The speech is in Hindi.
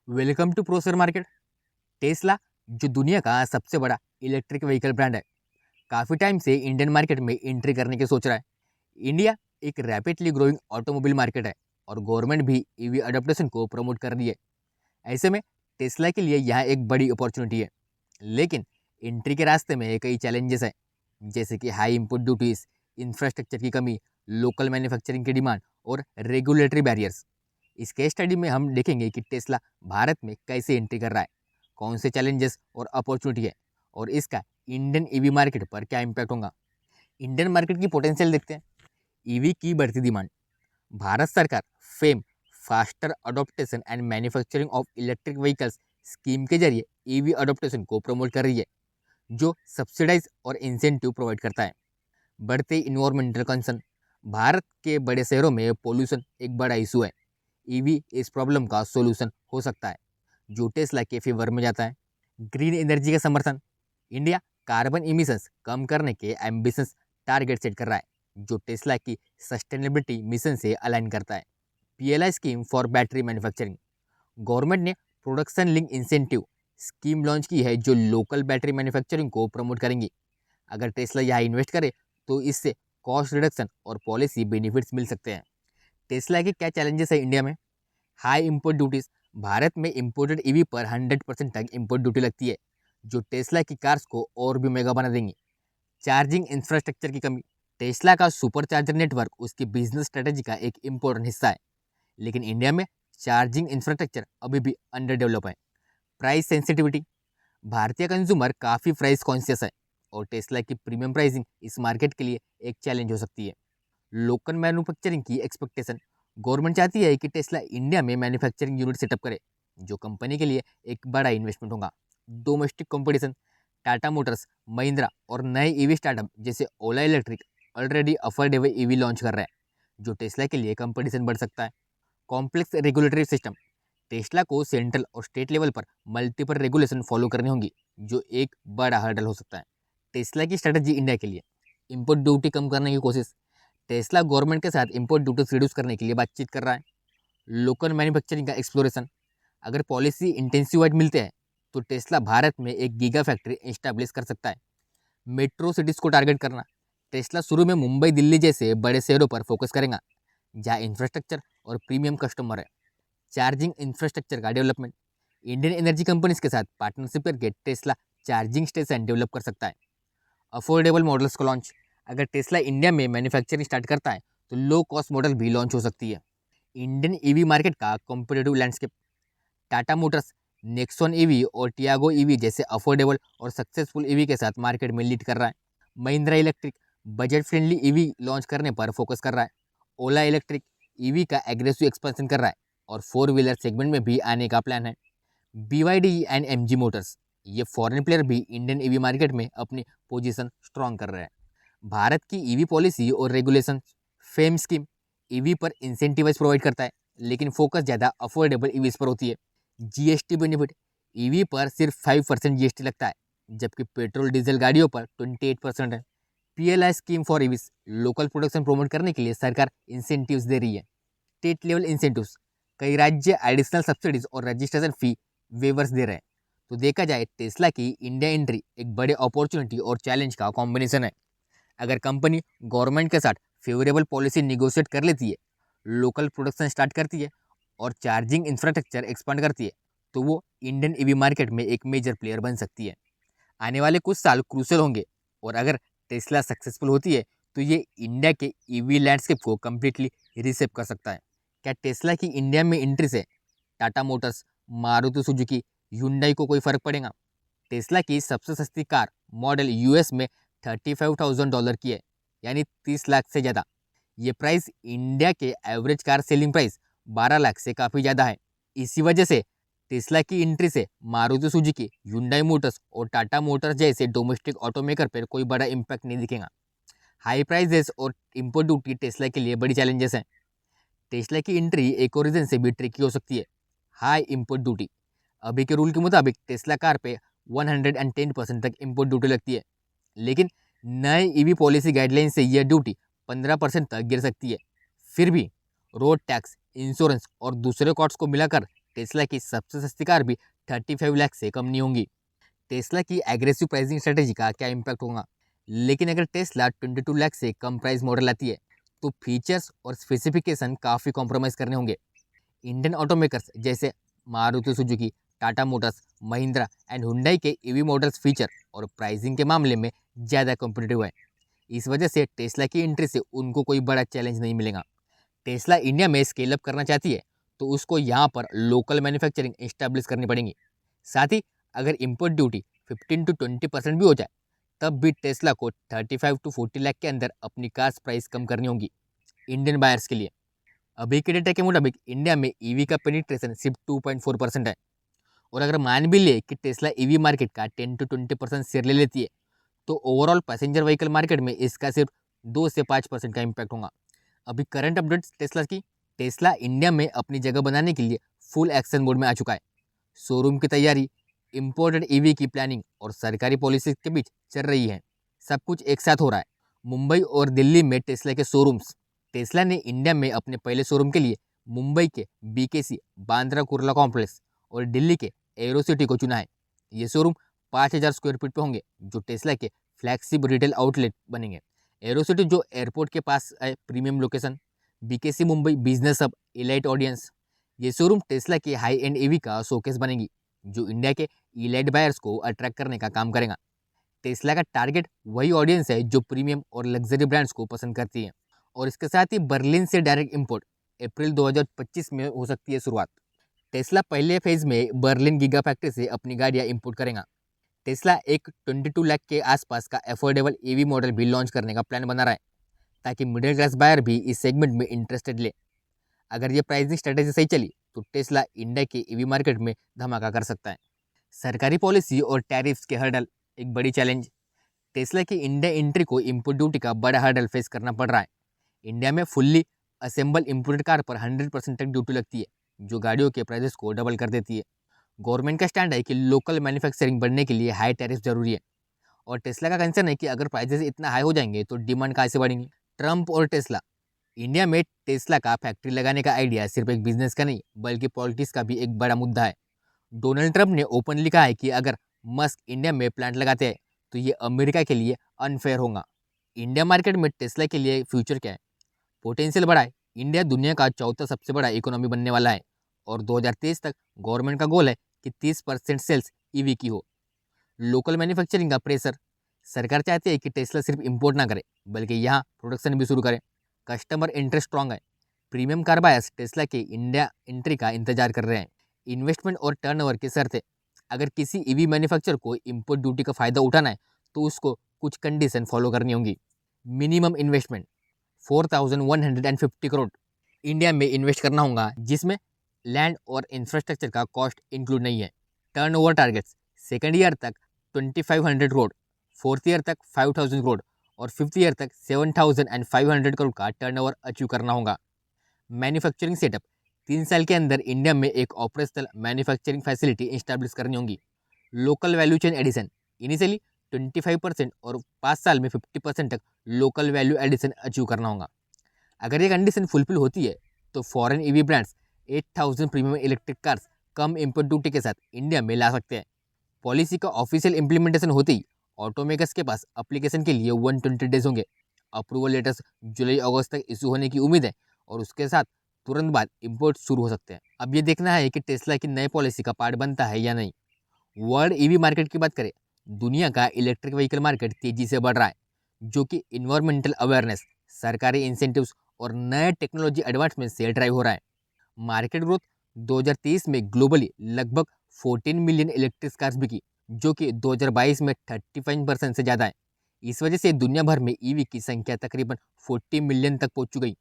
वेलकम टू प्रोसर मार्केट। टेस्ला जो दुनिया का सबसे बड़ा इलेक्ट्रिक व्हीकल ब्रांड है, काफ़ी टाइम से इंडियन मार्केट में एंट्री करने की सोच रहा है। इंडिया एक रैपिडली ग्रोइंग ऑटोमोबाइल मार्केट है और गवर्नमेंट भी ईवी अडोप्टेशन को प्रमोट कर रही है। ऐसे में टेस्ला के लिए यहाँ एक बड़ी अपॉर्चुनिटी है। लेकिन एंट्री के रास्ते में कई चैलेंजेस हैं, जैसे कि हाई इनपुट ड्यूटीज, इंफ्रास्ट्रक्चर की कमी, लोकल मैन्युफैक्चरिंग की डिमांड और रेगुलेटरी बैरियर्स। इस केस स्टडी में हम देखेंगे कि टेस्ला भारत में कैसे एंट्री कर रहा है, कौन से चैलेंजेस और अपॉर्चुनिटी है, और इसका इंडियन ईवी मार्केट पर क्या इम्पैक्ट होगा। इंडियन मार्केट की पोटेंशियल देखते हैं। ईवी की बढ़ती डिमांड। भारत सरकार fame faster adoption and manufacturing of electric vehicles scheme के जरिए ईवी अडोप्टेशन को प्रमोट कर रही है, जो सब्सिडाइज और इंसेंटिव प्रोवाइड करता है। बढ़ते इन्वायरमेंटल कंसर्न। भारत के बड़े शहरों में पोल्यूशन एक बड़ा इशू है। ईवी इस प्रॉब्लम का सॉल्यूशन हो सकता है, जो टेस्ला के फेवर में जाता है। ग्रीन एनर्जी का समर्थन। इंडिया कार्बन इमिशंस कम करने के एम्बिशंस टारगेट सेट कर रहा है, जो टेस्ला की सस्टेनेबिलिटी मिशन से अलाइन करता है। PLI scheme for battery manufacturing. Government ने production link incentive scheme launch की है, जो लोकल बैटरी मैन्युफैक्चरिंग को प्रमोट करेंगी। अगर टेस्ला यहाँ इन्वेस्ट करे तो इससे कॉस्ट रिडक्शन और पॉलिसी बेनिफिट्स मिल सकते हैं। टेस्ला के क्या चैलेंजेस है इंडिया में? High import duties. भारत में इम्पोर्टेड ईवी पर 100% तक इम्पोर्ट ड्यूटी लगती है, जो टेस्ला की कार्स को और भी महंगा बना देंगी। चार्जिंग इंफ्रास्ट्रक्चर की कमी। टेस्ला का सुपर चार्जर नेटवर्क उसकी बिजनेस स्ट्रेटेजी का एक इम्पोर्टेंट हिस्सा है, लेकिन इंडिया में चार्जिंग इंफ्रास्ट्रक्चर अभी भी अंडर डेवलप है। Price sensitivity. भारतीय कंज्यूमर काफ़ी प्राइस कॉन्शियस है, और टेस्ला की प्रीमियम प्राइसिंग इस मार्केट के लिए एक चैलेंज हो सकती है। लोकल मैन्युफैक्चरिंग की एक्सपेक्टेशन। गवर्नमेंट चाहती है कि टेस्ला इंडिया में मैन्युफैक्चरिंग यूनिट सेटअप करे, जो कंपनी के लिए एक बड़ा इन्वेस्टमेंट होगा। Domestic competition. Tata motors, Mahindra और नए ईवी स्टार्टअप जैसे Ola electric already affordable EV launch कर रहे हैं, जो टेस्ला के लिए कंपटीशन बढ़ सकता है। Complex regulatory system. टेस्ला को सेंट्रल और स्टेट लेवल पर मल्टीपल रेगुलेशन फॉलो करने होंगी, जो एक बड़ा हर्डल हो सकता है। टेस्ला की स्ट्रेटजी इंडिया के लिए। इंपोर्ट ड्यूटी कम करने की कोशिश। टेस्ला गवर्नमेंट के साथ इंपोर्ट ड्यूटीज रिड्यूस करने के लिए बातचीत कर रहा है। लोकल मैन्युफैक्चरिंग का एक्सप्लोरेशन। अगर पॉलिसी इंटेंसिवाइड मिलते हैं तो टेस्ला भारत में एक गीगा फैक्ट्री इस्टेब्लिश कर सकता है। मेट्रो सिटीज़ को टारगेट करना। टेस्ला शुरू में मुंबई, दिल्ली जैसे बड़े शहरों पर फोकस करेगा, जहाँ इंफ्रास्ट्रक्चर और प्रीमियम कस्टमर है। चार्जिंग इंफ्रास्ट्रक्चर का डेवलपमेंट। इंडियन एनर्जी कंपनीज के साथ पार्टनरशिप करके टेस्ला चार्जिंग स्टेशन डेवलप कर सकता है। अफोर्डेबल मॉडल्स को लॉन्च। अगर टेस्ला इंडिया में मैन्युफैक्चरिंग स्टार्ट करता है तो लो कॉस्ट मॉडल भी लॉन्च हो सकती है। इंडियन ईवी मार्केट का competitive landscape. Tata Motors Nexon EV और टियागो ईवी जैसे अफोर्डेबल और सक्सेसफुल ईवी के साथ मार्केट में लीड कर रहा है। Mahindra electric budget friendly EV launch करने पर फोकस कर रहा है। ओला इलेक्ट्रिक ईवी का एग्रेसिव एक्सपेंशन कर रहा है और 4 व्हीलर सेगमेंट में भी आने का प्लान है। BYD एंड MG मोटर्स, ये फॉरेन प्लेयर भी इंडियन ईवी मार्केट में अपनी पोजीशन स्ट्रॉन्ग कर रहे हैं। भारत की ईवी पॉलिसी और रेगुलेशन। फेम स्कीम ईवी पर इंसेंटिवाइज प्रोवाइड करता है, लेकिन फोकस ज़्यादा अफोर्डेबल ईवीज पर होती है। GST benefit. ईवी पर सिर्फ 5% जीएसटी लगता है, जबकि पेट्रोल डीजल गाड़ियों पर 28% है। PLI scheme for EVs, local production promote करने के लिए सरकार इंसेंटिव्स दे रही है। State level incentives. कई राज्य एडिशनल सब्सिडीज और रजिस्ट्रेशन फी वेवर्स दे रहे हैं। तो देखा जाए, टेस्ला की इंडिया एंट्री एक बड़े अपॉर्चुनिटी और चैलेंज का कॉम्बिनेशन है। अगर कंपनी गवर्नमेंट के साथ फेवरेबल पॉलिसी निगोशिएट कर लेती है, लोकल प्रोडक्शन स्टार्ट करती है और चार्जिंग इंफ्रास्ट्रक्चर एक्सपांड करती है, तो वो इंडियन ईवी मार्केट में एक मेजर प्लेयर बन सकती है। आने वाले कुछ साल क्रूशल होंगे, और अगर टेस्ला सक्सेसफुल होती है तो ये इंडिया के ईवी लैंडस्केप को कम्प्लीटली रीसेप कर सकता है। क्या टेस्ला की इंडिया में एंट्री से Tata Motors, Maruti Suzuki, hyundai को कोई फ़र्क पड़ेगा? टेस्ला की सबसे सस्ती कार मॉडल यूएस में $35,000 की है, यानी 30 लाख से ज़्यादा। ये प्राइस इंडिया के average car selling price 12 lakh से काफ़ी ज़्यादा है। इसी वजह से टेस्ला की एंट्री से मारुति सुजुकी, hyundai मोटर्स और टाटा मोटर्स जैसे डोमेस्टिक ऑटोमेकर पर कोई बड़ा इम्पैक्ट नहीं दिखेगा। हाई प्राइजेस और इम्पोर्ट ड्यूटी टेस्ला के लिए बड़ी चैलेंजेस हैं। टेस्ला की एंट्री एक और रीजन से भी ट्रिकी हो सकती है, हाई इम्पोर्ट ड्यूटी। अभी के रूल के मुताबिक टेस्ला कार पे 110% तक इम्पोर्ट ड्यूटी लगती है, लेकिन नए ईवी पॉलिसी गाइडलाइन से यह ड्यूटी 15% तक गिर सकती है। फिर भी रोड टैक्स, इंश्योरेंस और दूसरे कॉस्ट को मिलाकर टेस्ला की सबसे सस्ती कार भी 35 लाख से कम नहीं होंगी। टेस्ला की एग्रेसिव प्राइसिंग स्ट्रेटेजी का क्या इम्पैक्ट होगा? लेकिन अगर टेस्ला 22 लाख से कम प्राइस मॉडल लाती है तो फीचर्स और स्पेसिफिकेशन काफ़ी कॉम्प्रोमाइज़ करने होंगे। इंडियन ऑटोमेकर्स जैसे Maruti Suzuki, Tata motors, Mahindra and Hyundai के ईवी मॉडल्स फीचर और प्राइसिंग के मामले में ज़्यादा कॉम्पिटिटिव है। इस वजह से टेस्ला की एंट्री से उनको कोई बड़ा चैलेंज नहीं मिलेगा। टेस्ला इंडिया में स्केल अप करना चाहती है तो उसको यहाँ पर लोकल मैन्युफैक्चरिंग इस्टेब्लिश करनी पड़ेगी। साथ ही अगर इम्पोर्ट ड्यूटी 15 to 20% भी हो जाए तब भी टेस्ला को 35 to 40 लाख के अंदर अपनी कार्स प्राइस कम करनी होगी इंडियन बायर्स के लिए। अभी के डेटा के मुताबिक इंडिया में ईवी का पेनिट्रेशन सिर्फ 2.4% है। और अगर मान भी ले कि टेस्ला ईवी मार्केट का 10 to 20% शेयर ले लेती है तो ओवरऑल पैसेंजर व्हीकल मार्केट में इसका सिर्फ 2 से 5% का इम्पैक्ट होगा। अभी करंट अपडेट्स टेस्ला की। टेस्ला इंडिया में अपनी जगह बनाने के लिए फुल एक्शन मोड में आ चुका है। शोरूम की तैयारी, इम्पोर्टेड ईवी की प्लानिंग और सरकारी पॉलिसी के बीच चल रही है। सब कुछ एक साथ हो रहा है। मुंबई और दिल्ली में टेस्ला के शोरूम्स। टेस्ला ने इंडिया में अपने पहले शोरूम के लिए मुंबई के BKC बांद्रा कुर्ला कॉम्प्लेक्स और दिल्ली के एरो सिटी को चुना है। ये शोरूम 5,000 स्क्वायर फीट पे होंगे जो टेस्ला के फ्लैगशिप रिटेल आउटलेट बनेंगे। एरो सिटी जो एयरपोर्ट के पास है, premium location. BKC Mumbai business hub, elite audience. ये शोरूम टेस्ला के हाई एंड ईवी का शोकेस बनेगी जो इंडिया के इलाइट बायर्स को अट्रैक्ट करने का काम करेगा। टेस्ला का टारगेट वही ऑडियंस है जो प्रीमियम और लग्जरी ब्रांड्स को पसंद करती है। और इसके साथ ही बर्लिन से डायरेक्ट इंपोर्ट अप्रैल 2025 में हो सकती है शुरुआत। टेस्ला पहले फेज में बर्लिन गीगा फैक्ट्री से अपनी गाड़ियां इंपोर्ट करेगा। टेस्ला एक 22 लाख के आसपास का अफोर्डेबल ईवी मॉडल भी लॉन्च करने का प्लान बना रहा है ताकि मिडिल क्लास बायर भी इस सेगमेंट में इंटरेस्टेड ले। अगर ये प्राइसिंग स्ट्रेटेजी सही चली तो टेस्ला इंडिया के ईवी मार्केट में धमाका कर सकता है। सरकारी पॉलिसी और टैरिफ्स के हर्डल एक बड़ी चैलेंज। टेस्ला की इंडिया एंट्री को इम्पोर्ट ड्यूटी का बड़ा हर्डल फेस करना पड़ रहा है। इंडिया में फुल्ली असेंबल इम्पोर्टेड कार पर 100% तक ड्यूटी लगती है जो गाड़ियों के प्राइसेस को डबल कर देती है। गवर्नमेंट का स्टैंड है कि लोकल मैन्युफैक्चरिंग बढ़ने के लिए हाई टैरिफ जरूरी है। और टेस्ला का कंसर्न है कि अगर प्राइसेस इतना हाई हो जाएंगे तो डिमांड कहाँ से बढ़ेंगी। ट्रम्प और टेस्ला। इंडिया में टेस्ला का फैक्ट्री लगाने का आइडिया सिर्फ एक बिजनेस का नहीं बल्कि पॉलिटिक्स का भी एक बड़ा मुद्दा है। डोनाल्ड ट्रंप ने ओपनली कहा है कि अगर मस्क इंडिया में प्लांट लगाते हैं तो ये अमेरिका के लिए अनफेयर होगा। इंडिया मार्केट में टेस्ला के लिए फ्यूचर क्या है? पोटेंशियल बड़ा है। इंडिया दुनिया का चौथा सबसे बड़ा इकोनॉमी बनने वाला है और 2023 तक गवर्नमेंट का गोल है कि 30% सेल्स ईवी की हो। लोकल मैन्युफैक्चरिंग का प्रेशर। सरकार चाहती है कि टेस्ला सिर्फ इंपोर्ट ना करे बल्कि यहाँ प्रोडक्शन भी शुरू करे। कस्टमर इंटरेस्ट स्ट्रॉन्ग है। प्रीमियम कार बायर्स टेस्ला के इंडिया एंट्री का इंतजार कर रहे हैं। इन्वेस्टमेंट और टर्नओवर की शर्तें। अगर किसी ईवी मैन्युफैक्चर को इंपोर्ट ड्यूटी का फ़ायदा उठाना है तो उसको कुछ कंडीशन फॉलो करनी होंगी। मिनिमम इन्वेस्टमेंट 4,150 करोड़ इंडिया में इन्वेस्ट करना होगा जिसमें लैंड और इंफ्रास्ट्रक्चर का कॉस्ट इंक्लूड नहीं है। टर्नओवर टारगेट्स सेकेंड ईयर तक 2,500 करोड़, फोर्थ ईयर तक 5,000 करोड़ और फिफ्थ ईयर तक 7,500 करोड़ का टर्नओवर अचीव करना होगा। मैन्युफैक्चरिंग सेटअप 3 साल के अंदर इंडिया में एक ऑपरेशनल मैन्युफैक्चरिंग फैसिलिटी इस्टेब्लिश करनी होगी। Local value chain addition initially 25% और 5 साल में 50% तक लोकल वैल्यू एडिशन अचीव करना होगा। अगर ये कंडीशन फुलफिल होती है तो foreign EV brands 8,000 premium electric cars कम इम्पोर्ट ड्यूटी के साथ इंडिया में ला सकते हैं। पॉलिसी का ऑफिशियल इम्प्लीमेंटेशन होते ही ऑटोमेकर्स के पास एप्लीकेशन के लिए 120 डेज होंगे। अप्रूवल लेटर्स जुलाई अगस्त तक इशू होने की उम्मीद है और उसके साथ तुरंत बाद इंपोर्ट शुरू हो सकते हैं। अब ये देखना है कि टेस्ला की नई पॉलिसी का पार्ट बनता है या नहीं। वर्ल्ड ईवी मार्केट की बात करें, दुनिया का इलेक्ट्रिक व्हीकल मार्केट तेजी से बढ़ रहा है जो कि इन्वायरमेंटल अवेयरनेस, सरकारी इंसेंटिव्स और नए टेक्नोलॉजी एडवांसमेंट से ड्राइव हो रहा है। मार्केट ग्रोथ 2023 में ग्लोबली लगभग 14 मिलियन इलेक्ट्रिक कार्स बिकी जो कि 2022 में 35% से ज़्यादा है। इस वजह से दुनिया भर में ईवी की संख्या तकरीबन 40 मिलियन तक पहुंच चुकी।